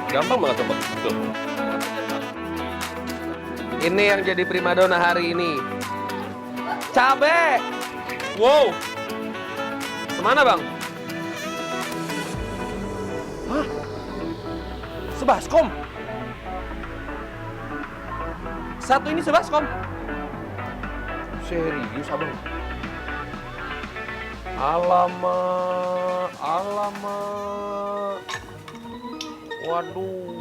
Gampang banget tebak. Tuh. Ini yang jadi primadona hari ini. Cabe. Wow. Semana bang? Hah? Sebaskom? Satu ini sebaskom? Serius abang? Alamak, alamak. Waduh.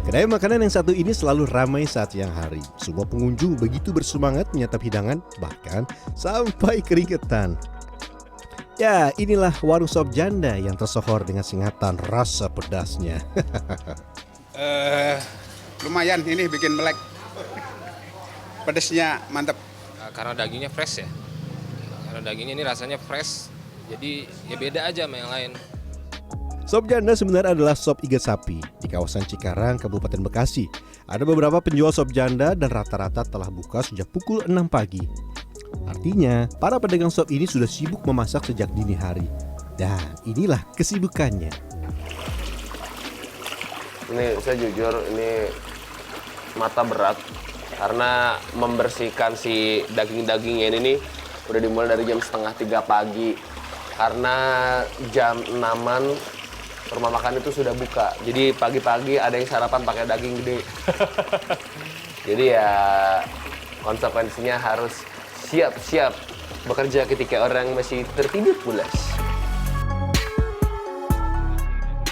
Kedai makanan yang satu ini selalu ramai saat siang hari. Semua pengunjung begitu bersemangat menyantap hidangan, bahkan sampai keringetan. Ya, inilah warung sop janda yang tersohor dengan singatan rasa pedasnya. Lumayan ini bikin melek. Pedasnya mantap. Karena dagingnya fresh ya. Karena dagingnya ini rasanya fresh. Jadi ya beda aja sama yang lain. Sop janda sebenarnya adalah sop iga sapi di kawasan Cikarang, Kabupaten Bekasi. Ada beberapa penjual sop janda dan rata-rata telah buka sejak pukul 6 pagi. Artinya, para pedagang sop ini sudah sibuk memasak sejak dini hari. Dan inilah kesibukannya. Ini saya jujur, ini mata berat. Karena membersihkan si daging-dagingnya ini nih udah dimulai dari jam setengah 3 pagi. Karena jam 6-an rumah makan itu sudah buka. Jadi pagi-pagi ada yang sarapan pakai daging gede. Jadi ya konsekuensinya harus siap-siap bekerja ketika orang masih tertidur pulas.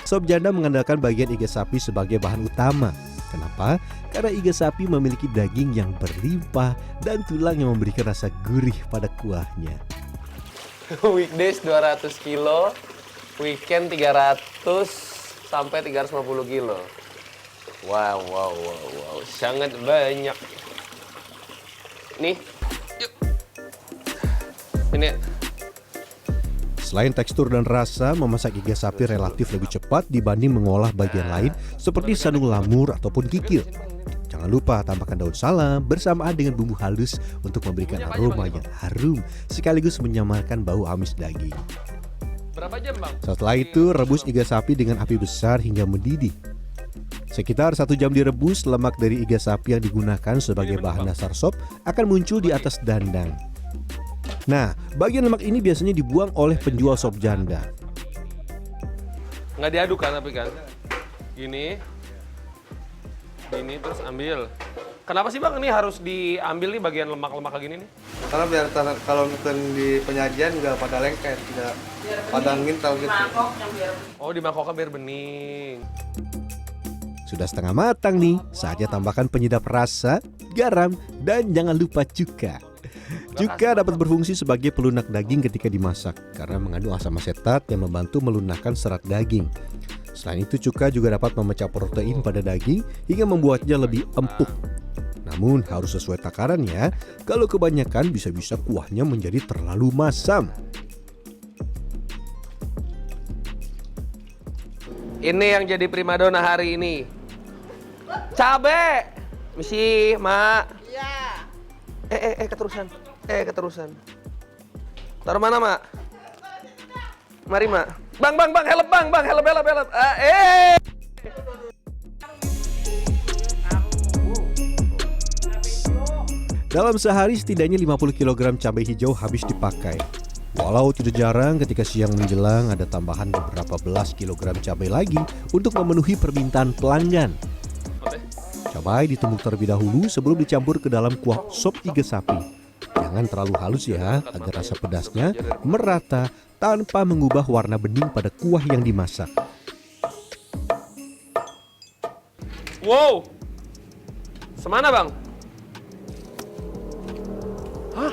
Sop janda mengandalkan bagian iga sapi sebagai bahan utama. Kenapa? Karena iga sapi memiliki daging yang berlimpah dan tulang yang memberikan rasa gurih pada kuahnya. Weekdays 200 kilo, weekend 300 sampai 350 kilo. Wow, sangat banyak. Nih, yuk. Ini Selain tekstur dan rasa, memasak iga sapi relatif lebih cepat dibanding mengolah bagian lain seperti sanung lamur ataupun kikil. Jangan lupa tambahkan daun salam bersamaan dengan bumbu halus untuk memberikan aroma yang harum sekaligus menyamarkan bau amis daging. berapa jam bang? Setelah itu, rebus iga sapi dengan api besar hingga mendidih. Sekitar 1 jam direbus, lemak dari iga sapi yang digunakan sebagai bahan dasar sop akan muncul di atas dandang. Nah, bagian lemak ini biasanya dibuang oleh penjual sop janda. Nggak diaduk kan tapi kan? Gini terus ambil. Kenapa sih bang ini harus diambil nih bagian lemak-lemak kayak gini nih? Karena biar kalau mungkin di penyajian nggak pada lengket, tidak pada ngintal gitu. Oh di mangkoknya biar bening. Sudah setengah matang nih, saatnya tambahkan penyedap rasa, garam, dan jangan lupa cuka. Cuka dapat berfungsi sebagai pelunak daging ketika dimasak karena mengandung asam asetat yang membantu melunakkan serat daging. Selain itu, cuka juga dapat memecah protein pada daging hingga membuatnya lebih empuk. Namun harus sesuai takaran ya, kalau kebanyakan bisa-bisa kuahnya menjadi terlalu masam. Ini yang jadi primadona hari ini. Cabe, misi, mak. Iya. Keterusan. Taruh mana, mak? Mari, mak. Bang, help, bang, help. Dalam sehari setidaknya 50 kg cabai hijau habis dipakai. Walau tidak jarang ketika siang menjelang ada tambahan beberapa belas kilogram cabai lagi untuk memenuhi permintaan pelanggan. Cabai ditumbuk terlebih dahulu sebelum dicampur ke dalam kuah sop iga sapi. Jangan terlalu halus ya, agar rasa pedasnya merata tanpa mengubah warna bening pada kuah yang dimasak. Wow. Semana, bang? Hah?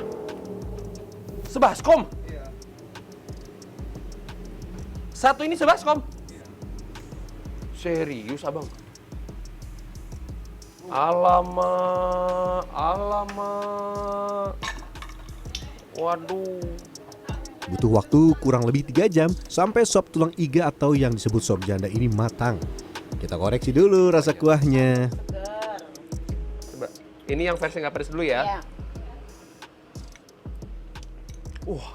Sebaskom? Iya. Satu ini sebaskom? Iya. Serius, abang? Alamak. Waduh. Butuh waktu kurang lebih 3 jam sampai sop tulang iga atau yang disebut sop janda ini matang. Kita koreksi dulu rasa kuahnya. Coba. Ini yang versi nggak pedas dulu ya? Iya.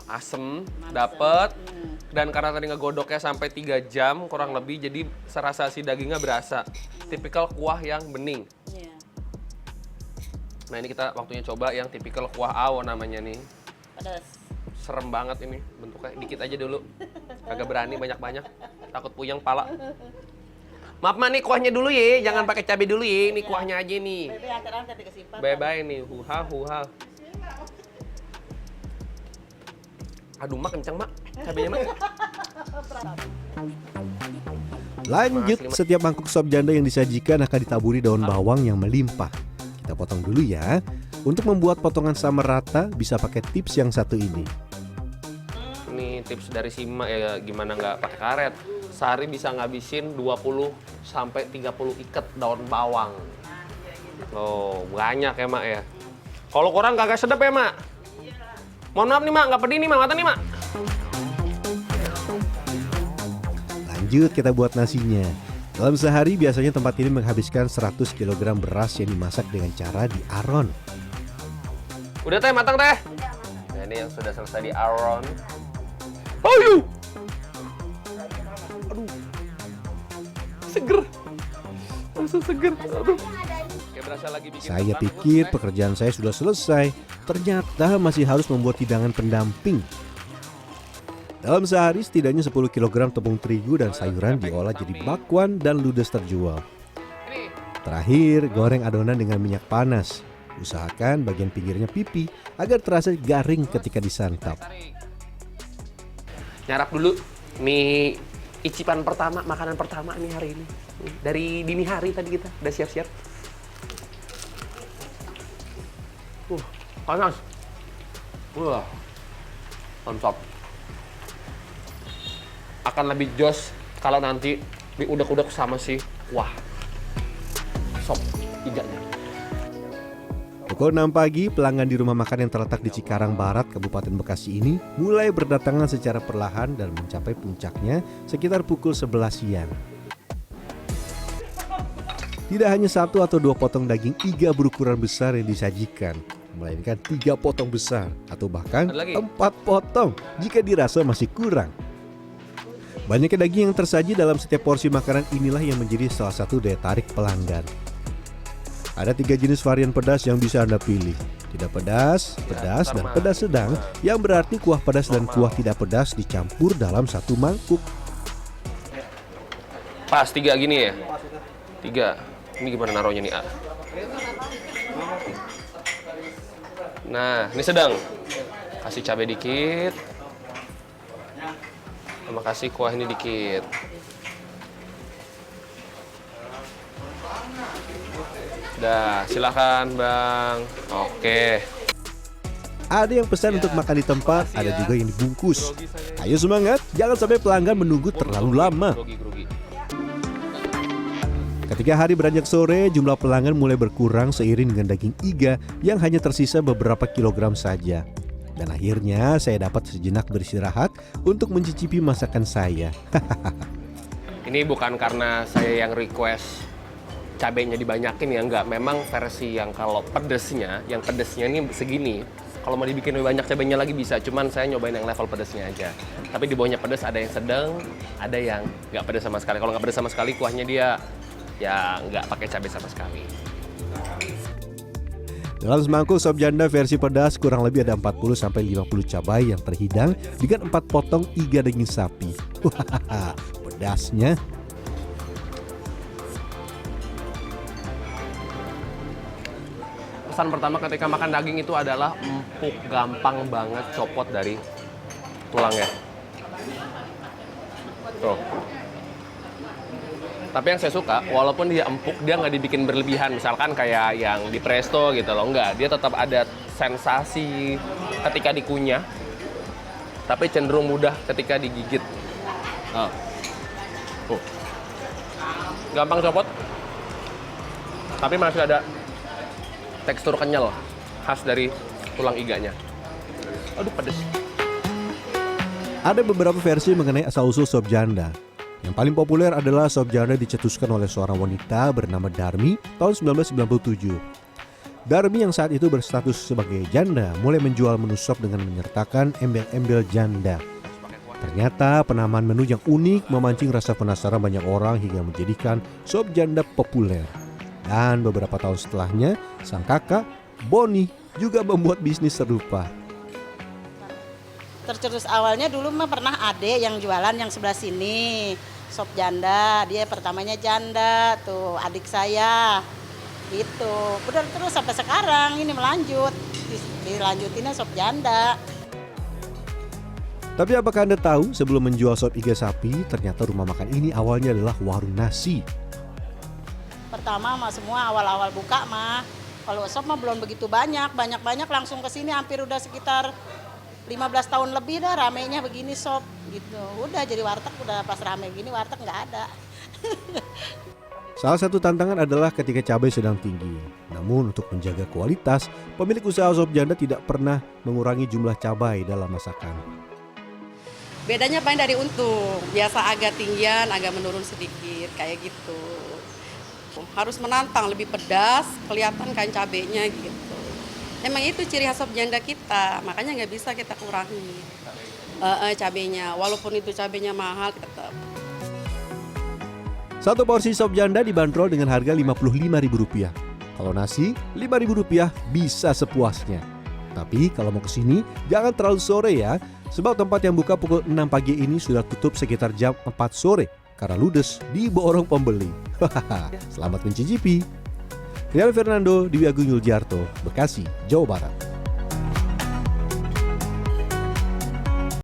Asem, dapet. Dan karena tadi ngegodoknya sampai 3 jam kurang lebih, jadi serasa si dagingnya berasa. Tipikal kuah yang bening. Iya. Nah ini kita waktunya coba yang tipikal kuah awo namanya nih. Pedas. Serem banget ini bentuknya, dikit aja dulu. Kagak berani banyak-banyak, takut puyeng pala. Maaf nih kuahnya dulu ya, jangan pakai cabai dulu ya. Ini kuahnya aja nih. Bebe antar-antar dikesimpan. Bye-bye nih, huha. Aduh mak kenceng mak, cabenya mak. Lanjut, setiap mangkuk sop janda yang disajikan akan ditaburi daun bawang yang melimpah. Kita potong dulu ya. Untuk membuat potongan sama rata, bisa pakai tips yang satu ini. Ini tips dari Sima ya, gimana nggak pakai karet. Sehari bisa ngabisin 20 sampai 30 ikat daun bawang. Oh, banyak ya mak ya. Kalau kurang kagak sedap ya mak. Mohon maaf nih mak, nggak pedih nih mak, mata nih mak. Lanjut kita buat nasinya. Dalam sehari biasanya tempat ini menghabiskan 100 kg beras yang dimasak dengan cara diaron. Udah teh, matang teh. Nah ini yang sudah selesai diaron. Aduh. Seger. Langsung seger. Aduh. Kayak berasa lagi bikin Saya kentang pikir rebus, pekerjaan saya sudah selesai. Ternyata masih harus membuat hidangan pendamping. Dalam sehari setidaknya 10 kg tepung terigu dan sayuran diolah jadi bakwan dan ludes terjual. Ini. Terakhir, goreng adonan dengan minyak panas. Usahakan bagian pinggirnya pipih agar terasa garing ketika disantap. Nyarap dulu. Nih icipan pertama, makanan pertama nih hari ini. Dari dini hari tadi kita udah siap-siap. Panas. Mantap. Akan lebih jos kalau nanti diudek-udek sama si sop iganya. Pukul 6 pagi, pelanggan di rumah makan yang terletak di Cikarang Barat, Kabupaten Bekasi ini mulai berdatangan secara perlahan dan mencapai puncaknya sekitar pukul 11 siang. Tidak hanya 1 atau 2 potong daging iga berukuran besar yang disajikan, melainkan 3 potong besar atau bahkan 4 potong jika dirasa masih kurang. Banyaknya daging yang tersaji dalam setiap porsi makanan inilah yang menjadi salah satu daya tarik pelanggan. Ada 3 jenis varian pedas yang bisa Anda pilih. Tidak pedas, pedas, dan pedas sedang, yang berarti kuah pedas dan kuah tidak pedas dicampur dalam satu mangkuk. Pas 3 gini ya? 3. Ini gimana naruhnya nih, A? Nah, ini sedang. Kasih cabai dikit. Sama kasih kuah ini dikit. Dah, silakan Bang. Oke. Ada yang pesan untuk makan di tempat, ada juga yang dibungkus. Ayo semangat, jangan sampai pelanggan menunggu terlalu lama. Ketika hari beranjak sore, jumlah pelanggan mulai berkurang seiring dengan daging iga yang hanya tersisa beberapa kilogram saja. Dan akhirnya saya dapat sejenak beristirahat untuk mencicipi masakan saya. Ini bukan karena saya yang request cabenya dibanyakin ya, enggak. Memang versi yang kalau pedesnya, yang pedesnya ini segini. Kalau mau dibikin lebih banyak cabenya lagi bisa, cuman saya nyobain yang level pedesnya aja. Tapi di bawahnya pedes, ada yang sedang, ada yang nggak pedes sama sekali. Kalau nggak pedes sama sekali, kuahnya dia ya nggak pakai cabai sama sekali. Dalam semangkuk sop janda versi pedas kurang lebih ada 40-50 cabai yang terhidang dengan 4 potong iga daging sapi. Wah, pedasnya. Pesan pertama ketika makan daging itu adalah empuk, gampang banget copot dari tulangnya. Tuh. Tapi yang saya suka, walaupun dia empuk, dia nggak dibikin berlebihan. Misalkan kayak yang di presto gitu loh, nggak. Dia tetap ada sensasi ketika dikunyah, tapi cenderung mudah ketika digigit. Nah. Gampang copot, tapi masih ada tekstur kenyal khas dari tulang iganya. Aduh, pedes. Ada beberapa versi mengenai asal-usul sop janda. Yang paling populer adalah sop janda dicetuskan oleh seorang wanita bernama Darmi tahun 1997. Darmi yang saat itu berstatus sebagai janda mulai menjual menu sop dengan menyertakan embel-embel janda. Ternyata penamaan menu yang unik memancing rasa penasaran banyak orang hingga menjadikan sop janda populer. Dan beberapa tahun setelahnya, sang kakak, Boni, juga membuat bisnis serupa. Tercetus awalnya dulu mah pernah adek yang jualan yang sebelah sini, sop janda. Dia pertamanya janda, tuh adik saya, gitu. Udah terus sampai sekarang ini melanjut, dilanjutinnya sop janda. Tapi apakah Anda tahu sebelum menjual sop iga sapi, ternyata rumah makan ini awalnya adalah warung nasi. Pertama mah semua awal-awal buka mah, kalau sop mah belum begitu banyak langsung ke sini hampir udah sekitar 15 tahun lebih dah ramenya begini sop gitu. Udah jadi warteg, udah pas rame gini warteg nggak ada. Salah satu tantangan adalah ketika cabai sedang tinggi. Namun untuk menjaga kualitas, pemilik usaha sop janda tidak pernah mengurangi jumlah cabai dalam masakan. Bedanya paling dari untung, biasa agak tinggian, agak menurun sedikit, kayak gitu. Harus menantang, lebih pedas, kelihatan kan cabenya gitu. Emang itu ciri khas sop janda kita, makanya nggak bisa kita kurangi cabenya. Walaupun itu cabenya mahal, tetap. Satu porsi sop janda dibanderol dengan harga Rp55.000. Kalau nasi, Rp5.000 bisa sepuasnya. Tapi kalau mau kesini, jangan terlalu sore ya, sebab tempat yang buka pukul 6 pagi ini sudah tutup sekitar jam 4 sore karena ludes diborong pembeli. Selamat mencicipi. Rian Fernando, Dewi Agung Yuljarto, Bekasi, Jawa Barat.